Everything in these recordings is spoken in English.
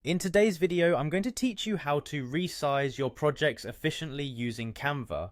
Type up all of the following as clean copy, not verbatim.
In today's video, I'm going to teach you how to resize your projects efficiently using Canva.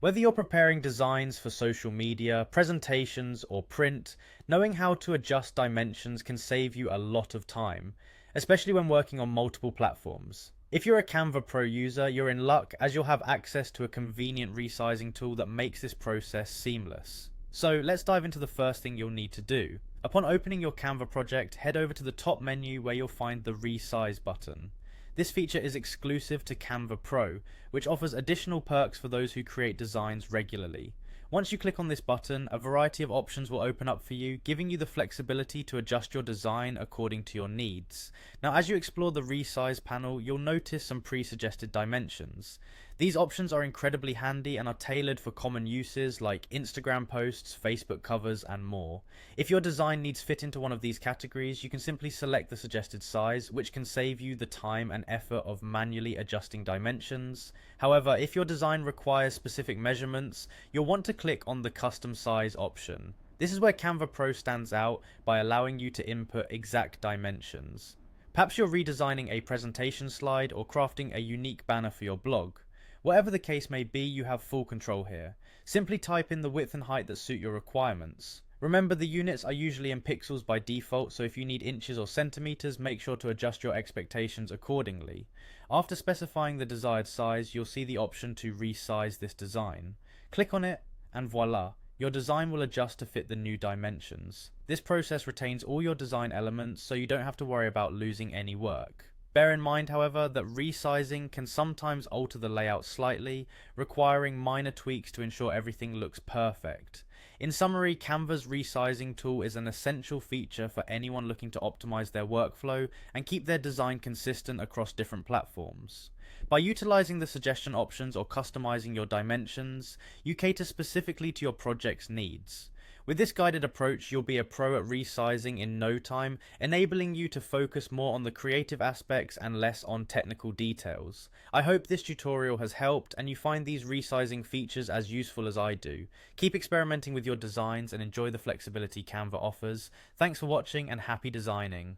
Whether you're preparing designs for social media, presentations, or print, knowing how to adjust dimensions can save you a lot of time, especially when working on multiple platforms. If you're a Canva Pro user, you're in luck as you'll have access to a convenient resizing tool that makes this process seamless. So let's dive into the first thing you'll need to do. Upon opening your Canva project, head over to the top menu where you'll find the Resize button. This feature is exclusive to Canva Pro, which offers additional perks for those who create designs regularly. Once you click on this button, a variety of options will open up for you, giving you the flexibility to adjust your design according to your needs. Now, as you explore the Resize panel, you'll notice some pre-suggested dimensions. These options are incredibly handy and are tailored for common uses like Instagram posts, Facebook covers, and more. If your design needs fit into one of these categories, you can simply select the suggested size, which can save you the time and effort of manually adjusting dimensions. However, if your design requires specific measurements, you'll want to click on the custom size option. This is where Canva Pro stands out by allowing you to input exact dimensions. Perhaps you're redesigning a presentation slide or crafting a unique banner for your blog. Whatever the case may be, you have full control here. Simply type in the width and height that suit your requirements. Remember, the units are usually in pixels by default, so if you need inches or centimeters, make sure to adjust your expectations accordingly. After specifying the desired size, you'll see the option to resize this design. Click on it, and voila, your design will adjust to fit the new dimensions. This process retains all your design elements, so you don't have to worry about losing any work. Bear in mind, however, that resizing can sometimes alter the layout slightly, requiring minor tweaks to ensure everything looks perfect. In summary, Canva's resizing tool is an essential feature for anyone looking to optimize their workflow and keep their design consistent across different platforms. By utilizing the suggestion options or customizing your dimensions, you cater specifically to your project's needs. With this guided approach, you'll be a pro at resizing in no time, enabling you to focus more on the creative aspects and less on technical details. I hope this tutorial has helped and you find these resizing features as useful as I do. Keep experimenting with your designs and enjoy the flexibility Canva offers. Thanks for watching and happy designing.